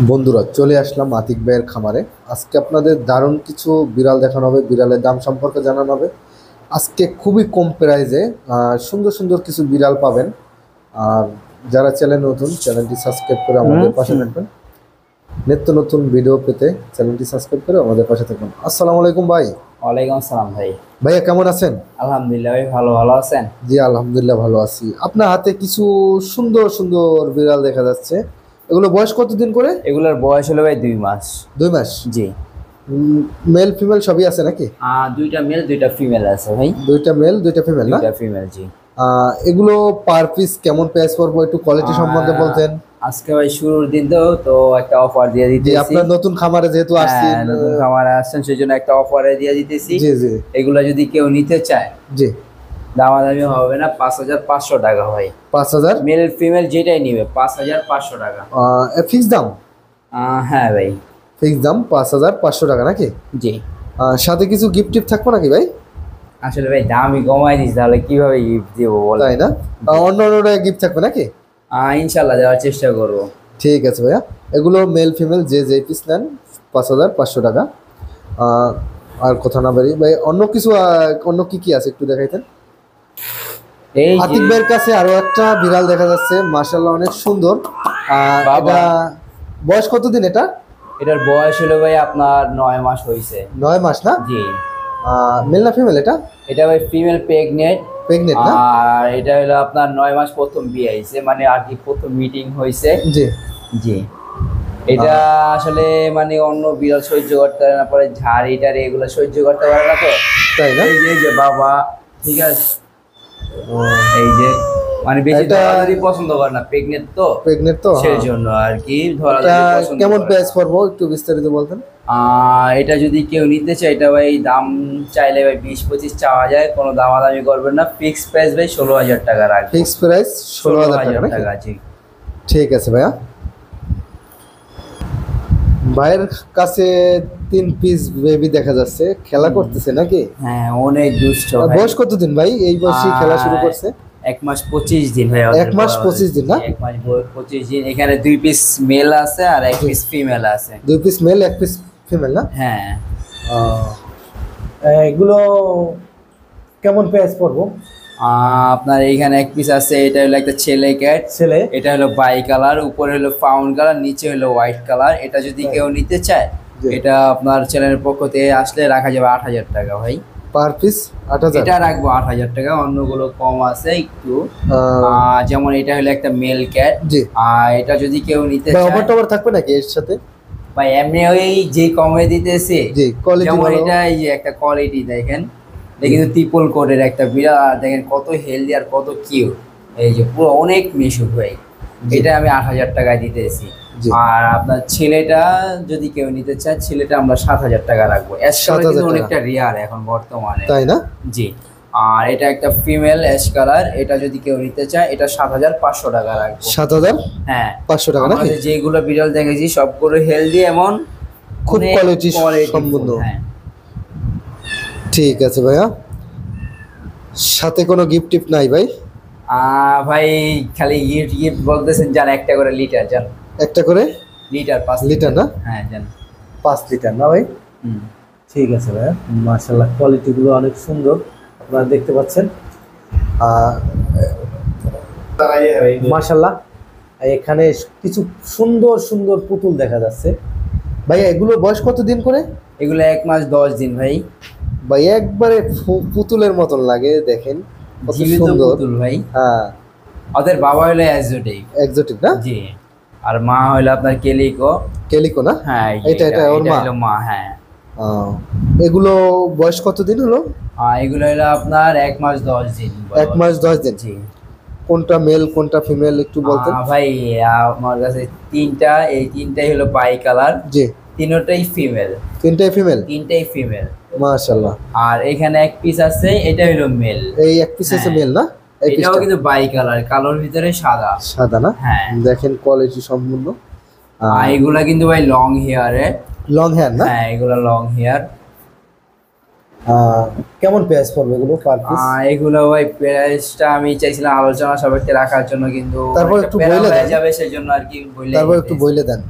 বন্ধুরা চলে আসলাম আতিক ভাইয়ের খামারে। আজকে আপনাদের দারুণ কিছু বিড়াল দেখানো হবে, বিড়ালের দাম সম্পর্কে জানানো হবে। আজকে খুবই কম প্রাইজে সুন্দর সুন্দর কিছু বিড়াল পাবেন। আর যারা চ্যানেল নতুন, চ্যানেলটি সাবস্ক্রাইব করে আমাদের পাশে থাকবেন। নিত্য নতুন ভিডিও পেতে চ্যানেলটি সাবস্ক্রাইব করে আমাদের পাশে থাকবেন। আসসালামু আলাইকুম ভাই। ওয়ালাইকুম আসসালাম ভাই। ভাইয়া কেমন আছেন? আলহামদুলিল্লাহ ভাই, ভালো আছেন? জি আলহামদুলিল্লাহ ভালো আছি। আপনার হাতে কিছু সুন্দর সুন্দর বিড়াল দেখা যাচ্ছে, এগুলো বয়স কতদিন করে? এগুলোর বয়স হলো ভাই 2 মাস। 2 মাস? জি। মেল ফিমেল সবই আছে নাকি? দুইটা মেল দুইটা ফিমেল আছে ভাই। দুইটা মেল দুইটা ফিমেল না? দুইটা ফিমেল, জি। এগুলো পার পিস কেমন প্রাইস পড়বে, একটু কোয়ালিটি সম্বন্ধে বলতেন। আজকে ভাই শুরুর দিন তো একটা অফার দিয়ে দিতেছি। আপনার নতুন খামারে যেহেতু আসছেন, নতুন খামারে আসছেন সেই জন্য একটা অফারে দিয়ে দিতেছি। জি জি। এগুলা যদি কেউ নিতে চায়, জি, দামাদামি হবে না, 5,500 টাকা ভাই। 5,000? মেল ফিমেল যেটাই নিবে 5,500 টাকা। ফিক্স দাম? হ্যাঁ ভাই, ফিক্স দাম 5,500 টাকা নাকি? জি। সাথে কিছু গিফট টিফট থাকবো নাকি ভাই? আসলে ভাই দামই কমাই দিস, তাহলে কিভাবে গিফট দেবো বল? তাই না? অন্য অন্য গিফট থাকবে নাকি? ইনশাল্লাহ দেওয়ার চেষ্টা করবো। ঠিক আছে ভাইয়া। এগুলো মেল ফিমেল যে পিস নেন 5,500 টাকা। আর কথা না বাড়ি ভাই, অন্য কিছু অন্য কি কি আছে একটু দেখাইতেন। এই আতিক ভাইয়ের কাছে আরো একটা বিড়াল দেখা যাচ্ছে, মাশাআল্লাহ অনেক সুন্দর। এটা বয়স কতদিন এটা? এটার বয়স হলো ভাই আপনার 9 মাস হয়েছে। 9 মাস না? জি। মেল না ফিমেল এটা? এটা ভাই ফিমেল প্রেগনেন্ট। প্রেগনেন্ট না? আর এটা হলো আপনার 9 মাস প্রথম বিয়ে হয়েছে, মানে আর কি প্রথম মিটিং হয়েছে। জি জি। এটা আসলে মানে অন্য বিড়াল সহ্য করতে পারে না, পরে ঝাড়ি টাড়ি এগুলো সহ্য করতে পারে না তো। তাই না? এই যে বাবা, ঠিক আছে, এই যে মানে বেশি ধরাধরি পছন্দ করে না, প্রেগনেন্ট তো। প্রেগনেন্ট তো সেই জন্য আর কি ধরাধরি পছন্দ। কেমন প্রাইস পড়বো একটু বিস্তারিত বলতেন। এটা যদি কেউ নিতে চায়, এটা ভাই দাম চাইলে ভাই 20-25 চাওয়া যায়, কোনো দামাদামি করবেন না। ফিক্স প্রাইস ভাই 16,000 টাকা রাখবে। ফিক্স প্রাইস 16,000 টাকা? জি। ঠিক আছে ভাইয়া। ভাইয়ের কাছে 3 পিস বেবি দেখা যাচ্ছে, খেলা করতেছে নাকি? হ্যাঁ, অনেক দুষ্ট। বয়স কতদিন ভাই? এই বয়সে খেলা শুরু করছে? 1 মাস 25 দিন ভাই। 1 মাস 25 দিন না? 1 মাস 25 দিন। এখানে 2 পিস মেল আছে আর 1 পিস ফিমেল আছে। 2 পিস মেল 1 পিস ফিমেল না? হ্যাঁ। এগুলো কেমন প্রাইস পড়বো? আপনার এইখানে 1 পিস আছে, এটা হলো একটা ছেলে ক্যাট। ছেলে? এটা হলো বাই কালার, উপরে হলো ফাউন্ড কালার, নিচে হলো হোয়াইট কালার। এটা যদি কেউ নিতে চায়, এটা আপনার চ্যানেলের পক্ষ থেকে আসলে রাখা যাবে 8,000 টাকা ভাই। Per piece 8,000? এটা রাখবো 8,000 টাকা। অন্যগুলো কম আছে একটু। যেমন এটা হলো একটা মেল ক্যাট। জি। এটা যদি কেউ নিতে চায়, অফার টফার থাকবে নাকি এর সাথে? ভাই এমনি ওই যে কমে দিতেছে, জি কোয়ালিটি যেমন ভালো। এটা এই যে একটা কোয়ালিটি দেখেন, এটা কিন্তু ট্রিপল কোটের একটা বিড়াল, দেখেন কত হেলদি আর কত কিউট। এই যে পুরো অনেক মিশুক ভাই। এটা আমি 8,000 টাকায় দিতেছি। আর আপনার ছেলেটা যদি কেউ নিতে চায়, ছেলেটা আমরা 7,000 টাকা রাখবো। কিন্তু অনেকটা রেয়ার এখন বর্তমানে, তাই না? জি। আর এটা একটা ফিমেল অ্যাশ কালার, এটা যদি কেউ নিতে চায়, এটা 7,500 টাকা রাখবো। 7,500 টাকা নাকি? যেগুলো বিড়াল দেখেছি সবগুলো হেলদি, এমন খুব কোয়ালিটি সম্পূর্ণ। হ্যাঁ। ঠিক আছে ভাইয়া। সাথে কোনো গিফট টিপ নাই ভাই? ভাই খালি গিফট গিফট বলতেছেন, জান একটা করে লিটার, জান একটা করে লিটার, 5 লিটার না? হ্যাঁ জান, 5 লিটার না ভাই? ঠিক আছে ভাইয়া। মাশাআল্লাহ কোয়ালিটিগুলো অনেক সুন্দর, আপনারা দেখতে পাচ্ছেন। মাশাআল্লাহ এখানে কিছু সুন্দর সুন্দর পুতুল দেখা যাচ্ছে। ভাইয়া এগুলো বয়স কত দিন করে? এগুলো 1 মাস 10 দিন ভাই। ভাই একবারে পুতুলের মতন লাগে, দেখেন কত সুন্দর পুতুল ভাই। হ্যাঁ। ওদের বাবা হলো এক্সোটিক। এক্সোটিক না? জি। আর মা হলো আপনার কেলিকো। কেলিকো না? হ্যাঁ, এটা ওর মা। হ্যাঁ। এগুলো বয়স কতদিন হলো? এগুলো হলো আপনার 1 মাস 10 দিন। 1 মাস 10 দিন? জি। কোনটা মেল কোনটা ফিমেল একটু বলতেন ভাই? আমার কাছে তিনটা, এই তিনটাই হলো বাই কালার। জি। তিনটাই ফিমেল। তিনটাই ফিমেল? তিনটাই ফিমেল। মাশাআল্লাহ। আর এখানে 1 পিস আছে, এটা হলো মেল। এই 1 পিস আছে মেল না? এটাও কিন্তু বাই কালার, কালোর ভিতরে সাদা। সাদা না? হ্যাঁ। দেখেন কোয়ালিটি সম্পূর্ণ। এগুলা কিন্তু ভাই লং হেয়ারে। লং হেয়ার না? হ্যাঁ, এগুলা লং হেয়ার। কেমন প্রাইস পড়বে এগুলো পার পিস? এগুলো ভাই প্রাইসটা আমি চাইছিলাম আলোচনা সাপেক্ষে রাখার জন্য, কিন্তু তারপর একটু বলে দেন যাবে, সেজন্য আর কি বলে। তারপর একটু বলে দেন।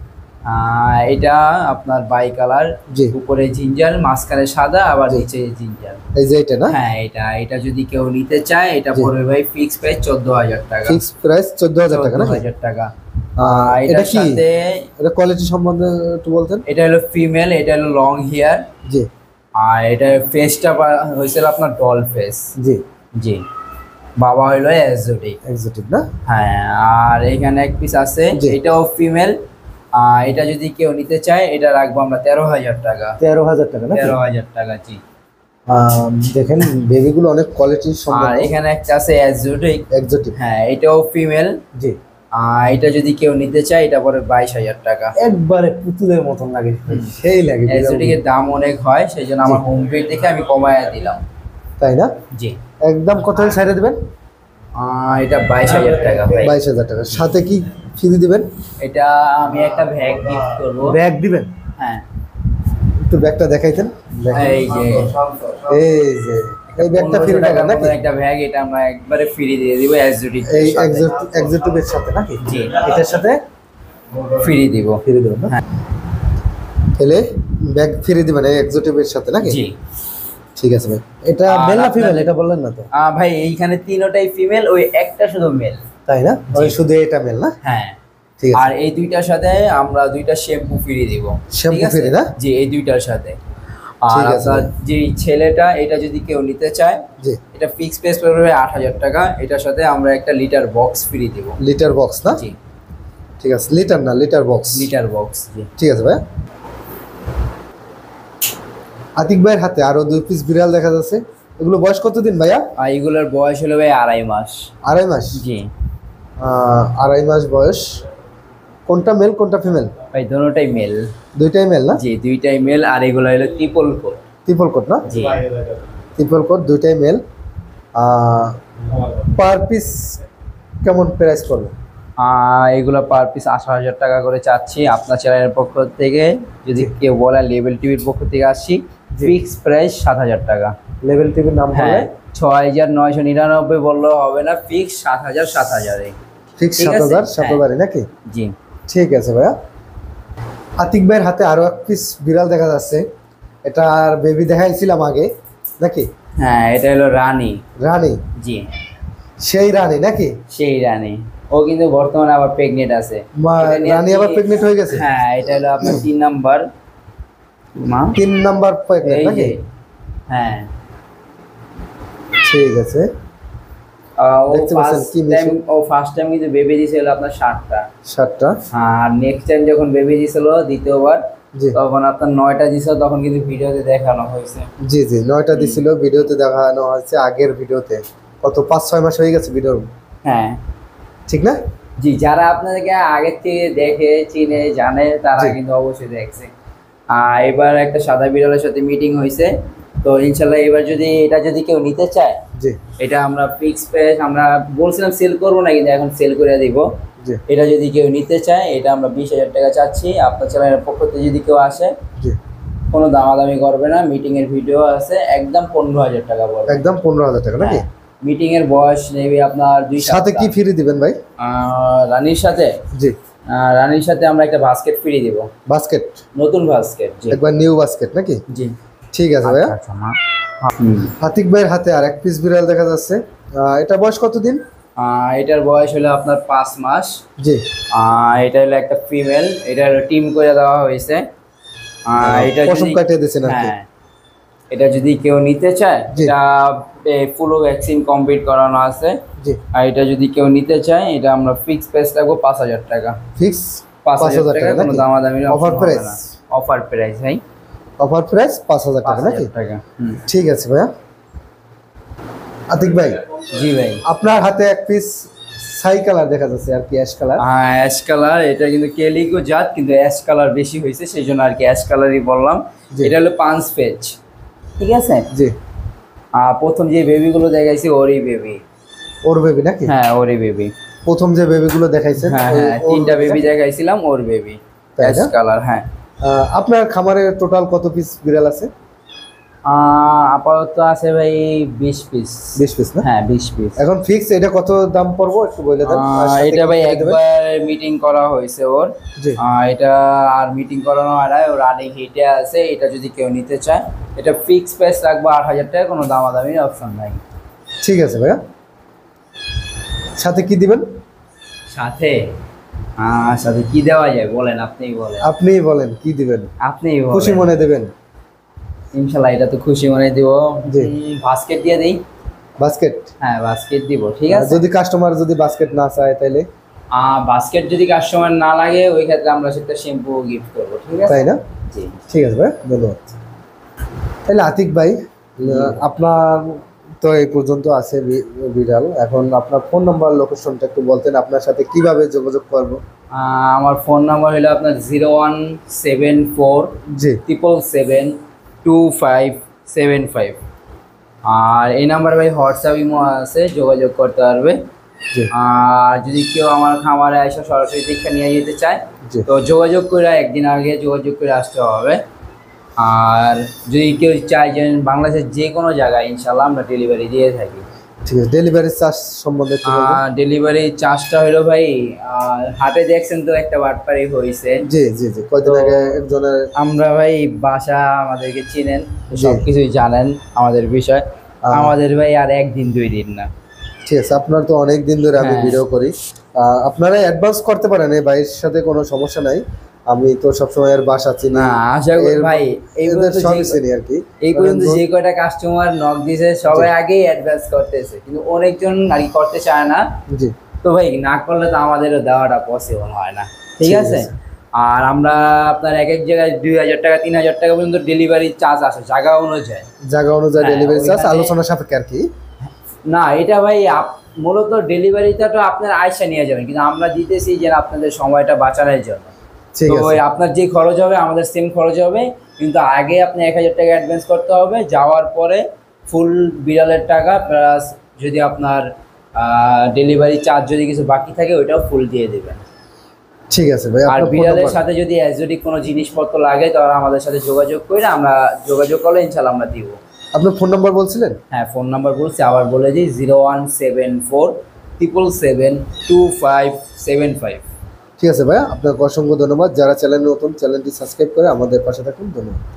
এটা আপনার বাই কালার, জি। উপরে জিঞ্জার, মাঝখানে সাদা, আবার নিচে জিঞ্জার। এই যে এটা না? হ্যাঁ, এটা যদি কেউ নিতে চায় এটা জি। পড়বে ভাই ফিক্স প্রাইস 14,000 টাকা। ফিক্স প্রাইস 14,000 টাকা নাকি? 14,000 টাকা। এটা এটার কি, সাথে এটা কোয়ালিটি সম্বন্ধে একটু বলতেন? এটা হলো ফিমেল, এটা হলো লং হেয়ার। জি আর এটা ফেসটা হয়েছিল আপনার ডল ফেস। জি জি, বাবা হইলো এক্সোটিক। এক্সোটিক না? হ্যাঁ, আর এখানে এক পিস আছে, জি। এটাও ফিমেল। এটা যদি কেউ নিতে চায় এটা রাখবো আমরা 13,000 টাকা। 13,000 টাকা নাকি? 13,000 টাকা, জি। দেখেন বেবিগুলো অনেক কোয়ালিটির আর সম্পন্ন। এখানে একটা আছে এক্সোটিক। এক্সোটিক, হ্যাঁ, এটাও ফিমেল। জি। এটা যদি কেউ নিতে চায় এটা পরে 22,000 টাকা। একবারে পুতুলের মতন লাগে, সেই লাগে। এক্সোটিকের দাম অনেক হয়, সেই জন্য আমার হোম পেজ দেখে আমি কমায়া দিলাম। তাই না? জি। একদম কত ছাইড়ে দিবেন? এটা 22,000 টাকা ভাই। 22,000 টাকা। সাথে কি ফ্রি দিবেন? এটা আমি একটা ব্যাগ গিফট করব। ব্যাগ দিবেন? হ্যাঁ, একটু ব্যাগটা দেখাইতেন। এই যে এই ব্যাগটা ফ্রি 1500 টাকা টাকার নাকি? মতো একটা ব্যাগ, এটা আমরা একবারে ফ্রি দিয়ে দিব এক্সোটিক। এই এক্সোটিকের সাথে নাকি? জি। এটার সাথে ফ্রি দিব। ফ্রি দেবেন না? হ্যাঁ। তাহলে ব্যাগ ফ্রি দিবেন এই এক্সোটিকের সাথে নাকি? জি। ঠিক আছে ভাই। এটা আর মেল না আপনার- ফিমেল এটা বললেন না তো? ভাই এইখানে তিনটাই ফিমেল, ওই একটা শুধু মেল। তাই না? ওই শুধু এটা মেল না? হ্যাঁ। ঠিক আছে। আর এই দুইটার সাথে আমরা দুইটা শ্যাম্পু ফ্রি দিব। শ্যাম্পু ঠিক আছে? ফ্রি না? জি, এই দুইটার সাথে। ঠিক আর আছে আপনার ভাই। যে ছেলেটা, এটা যদি কেউ নিতে চায় জি। এটা ফিক্স প্রাইস পড়বে 8,000 টাকা। এটার সাথে আমরা একটা লিটার বক্স ফ্রি দিব। লিটার বক্স না? জি, ঠিক আছে, লিটার না, লিটার বক্স। Litter box. জি। ঠিক আছে ভাই। আতিক ভাইয়ের হাতে আরো 2 পিস বিড়াল দেখা যাচ্ছে। এগুলো বয়স কতদিন ভাইয়া? আর এগুলোর বয়স হলো ভাই 2.5 মাস। 2.5 মাস? জি। 2.5 মাস বয়স। কোনটা মেল কোনটা ফিমেল? ভাই দুটোটাই মেল। দুইটাই মেল না? জি, দুইটাই মেল। আর এগুলো হলো ট্রিপল কোট। ট্রিপল কোট না? জি। ট্রিপল কোট, দুইটাই মেল। পার পিস কেমন প্রাইস পড়বে? এগুলো পার পিস 18,000 টাকা করে চাচ্ছি আপনার চ্যানেলের পক্ষ থেকে। যদি কেউ বলে লেভেল টিভির পক্ষ থেকে আসছি, ফিক্স প্রাইস 7,000 টাকা। লেভেল টিভির নাম হ্যাঁ, বলে 6,999 বললেও হবে না, ফিক্স 7,000 7,000। ফিক্স ঠিক আছে? 7,000 7,000 নাকি? জি। ঠিক আছে ভাইয়া। আতিক ভাইয়ের হাতে আরো 1 পিস বিড়াল দেখা যাচ্ছে। এটা আর বেবি দেখাইছিলাম আগে নাকি? হ্যাঁ, এটা হলো রানী। রানী? জি, সেই রানী নাকি? সেই রানী। ও কিন্তু বর্তমানে আবার প্রেগনেন্ট আছে। এটা নিয়ে রানী আবার প্রেগনেন্ট হয়ে গেছে? হ্যাঁ, এটা হলো আপনার 3 নাম্বার মা। 3 নাম্বার প্রেগনেন্ট এই নাকি? যে, হ্যাঁ। ঠিক আছে। ও দেখতে পাচ্ছেন কি ফার্স্ট টাইম কিন্তু বেবি দিয়েছিল আপনার 7টা। 7টা? আর নেক্সট টাইম যখন বেবি দিয়েছিল দ্বিতীয়বার, জি তখন আপনার 9টা দিয়েছিল, তখন কিন্তু ভিডিওতে দেখানো হয়েছে। জি জি 9টা দিছিল, ভিডিওতে দেখানো হয়েছে আগের ভিডিওতে। কত 5-6 মাস হয়ে গেছে ভিডিওর, হ্যাঁ ঠিক না? জি, যারা আপনাদেরকে আগের থেকে দেখে চিনে জানে তারা জি। কিন্তু অবশ্যই দেখছে। এবার একটা সাদা বিড়ালের সাথে মিটিং হয়েছে, তো ইনশাল্লাহ এবার এটা যদি কেউ নিতে চায়, জি এটা আমরা ফিক্স প্রাইস, আমরা বলছিলাম সেল করবো না, কিন্তু এখন সেল করে দিব। জি এটা যদি কেউ নিতে চায় এটা আমরা 20,000 টাকা চাচ্ছি। আপনার চ্যানেলের পক্ষ থেকে যদি কেউ আসে জি কোনো দামাদামি করবে না, মিটিং এর ভিডিও আছে, একদম 15,000 টাকা পড়বে। একদম 15,000 টাকা নাকি? মিটিং এর বয়স নেবে আপনার 2 সাথে কি ফ্রি দিবেন ভাই? রানীর সাথে জি রানীর সাথে আমরা একটা বাস্কেট ফ্রি দিব, বাস্কেট, নতুন বাস্কেট। জি একবার নিউ বাস্কেট নাকি? জি। ঠিক আছে ভাইয়া। আচ্ছা, মা। আতিক ভাইয়ের হাতে আর 1 পিস বিড়াল দেখা যাচ্ছে। এটা বয়স কতদিন? এটার বয়স হলো আপনার 5 মাস। জি এটা হলো একটা ফিমেল, এটা হলো টিম করে দেওয়া হয়েছে। এটা পশম কাটিয়ে দিয়েছেন আর কি? হ্যাঁ, এটা যদি কেউ নিতে চায়, জি। এটা ফুল ভ্যাকসিন কমপ্লিট করানো আছে। জি আর এটা যদি কেউ নিতে চায় এটা আমরা ফিক্স প্রাইস রাখবো 5,000 টাকা। ফিক্স 5,000 টাকা, কোনো নাকি? দামাদামি অফার প্রাইস? অফার প্রাইস ভাই, অফার প্রাইস 5,000 টাকা নাকি? 5,000 টাকা। ঠিক আছে ভাইয়া। আতিক ভাই জি ভাই। আপনার হাতে 1 পিস ছাই কালার দেখা যাচ্ছে আর কি, অ্যাশ কালার। অ্যাশ কালার, এটা কিন্তু কেলিকো জাত, কিন্তু অ্যাশ কালার বেশি হয়েছে, সেই জন্য আর কি অ্যাশ কালারই বললাম। জি। এটা হলো পাঁচ পেজ, ঠিক আছে? জি প্রথম যে বেবিগুলো দেখাইছি ওরই বেবি। ওর বেবি নাকি? হ্যাঁ, ওরই বেবি। প্রথম যে বেবিগুলো দেখাইছেন হ্যাঁ ওই- হ্যাঁ, ওর 3টা baby বেবি নাকি? দেখাইছিলাম, ওর বেবি তাই অ্যাশ না? কালার। হ্যাঁ, আপনার খামারে টোটাল কত পিস বিড়াল আছে? আপাতত আছে ভাই 20 পিস। 20 পিস না? হ্যাঁ 20 পিস। এখন ফিক্স এটা কত দাম পড়বো একটু বলে দেন। এটা ভাই একবার মিটিং করা হয়েছে ওর। জি। এটা আর মিটিং করানো হয় না, ওর রানিং হিটে আছে। এটা যদি কেউ নিতে চায় এটা ফিক্স প্রাইস রাখবো 8000 টাকা, কোনো দামাদামির অপশন নাই। ঠিক আছে ভাইয়া, সাথে কি দিবেন? সাথে সাথে কি দেওয়া যায় বলেন, আপনিই বলেন। আপনিই বলেন কি দিবেন, আপনিই বলেন। খুশি মনে দেবেন। ইনশাআল্লাহ এটা তো খুশি মনে দিব। জি। বাস্কেট দিয়ে দেই। বাস্কেট? হ্যাঁ বাস্কেট দিব, ঠিক আছে। যদি কাস্টমার যদি বাস্কেট না চায় তাহলে? বাস্কেট যদি কাস্টমার না লাগে ওই ক্ষেত্রে আমরা সেটা শ্যাম্পু গিফট করব, ঠিক আছে। তাই না? জি ঠিক আছে ভাই, ধন্যবাদ। তাহলে আতিক ভাই, আপনার তো এই পর্যন্ত আছে বিড়াল, এখন আপনার ফোন নাম্বার লোকেশনটা একটু বলতেন, আপনার সাথে কিভাবে যোগাযোগ করব? আমার ফোন নাম্বার হলো আপনার 0174 জি 7772575। আর এই নাম্বার ভাই হোয়াটসঅ্যাপ ইমো আছে, যোগাযোগ করতে পারবে। জি আর যদি কেউ আমার খামারে এসে সরাসরি দীক্ষা নিয়ে যেতে চায় জি। তো যোগাযোগ করে একদিন আগে যোগাযোগ করে আসতে হবে। আর যদি কেউ চায় যে বাংলাদেশের যে কোনো জায়গায় ইনশাল্লাহ আমরা ডেলিভারি দিয়ে থাকি। ঠিক আছে, ডেলিভারি চার্জ সম্বন্ধে একটু বলবেন? ডেলিভারি চার্জটা হলো ভাই, হাটে দেখছেন তো একটা বাটপারি হয়েছে। জি জি জি, কয়দিন আগে একজনের। আমরা ভাই বাসা আমাদেরকে চিনেন, সবকিছুই জানেন আমাদের বিষয়। আমাদের ভাই আর একদিন 2 দিন না। ঠিক আছে, আপনার তো অনেক দিন ধরে আমি হ্যাঁ। ভিডিও করি, আপনারা অ্যাডভান্স করতে পারেন, এই ভাইয়ের সাথে কোনো সমস্যা নাই। আমি তো সবসময় এর বাসা চিনি, না আশা করি ভাই এই পর্যন্ত সবই চিনি আর কি। এই পর্যন্ত যে কয়টা কাস্টমার নক দিয়েছে সবাই আগেই অ্যাডভান্স করতেছে, কিন্তু অনেকজন আর কি করতে চায় না। জি। তো ভাই না করলে তো আমাদেরও দেওয়াটা পসিবল হয় না, ঠিক আছে। আর আমরা আপনার এক এক জায়গায় 2000 টাকা 3000 টাকা পর্যন্ত ডেলিভারি চার্জ আছে জায়গা অনুযায়ী। জায়গা অনুযায়ী হ্যাঁ, ডেলিভারি চার্জ ওইখানে- আলোচনা সাপেক্ষে আর কি। না এটা ভাই মূলত ডেলিভারিটা তো আপনার আয়সা নিয়ে যাবেন, কিন্তু আমরা দিতেছি যে আপনাদের সময়টা বাঁচানোর জন্য। ঠিক তো আছে। আপনার যে খরচ হবে আমাদের সেম খরচ হবে, কিন্তু আগে আপনি 1000 টাকা অ্যাডভান্স করতে হবে, যাওয়ার পরে ফুল বিড়ালের টাকা প্লাস যদি আপনার ডেলিভারি চার্জ যদি কিছু বাকি থাকে ওইটাও ফুল দিয়ে দেবেন। ঠিক আছে ভাই, আর আপনার ফোন বিড়ালের নাম্বার? সাথে যদি এক্সোটিক কোনো জিনিসপত্র লাগে তাহলে আমাদের সাথে যোগাযোগ করে আমরা যোগাযোগ করলে ইনশাল্লাহ আমরা দিব। আপনার ফোন নাম্বার বলছিলেন? হ্যাঁ ফোন নাম্বার বলছি, আবার বলে দিই 0174 7772575। ঠিক আছে ভাই, আপনাকে অসংখ্য ধন্যবাদ। যারা চ্যানেল নতুন, চ্যানেলটি সাবস্ক্রাইব করে আমাদের পাশে থাকুন। ধন্যবাদ।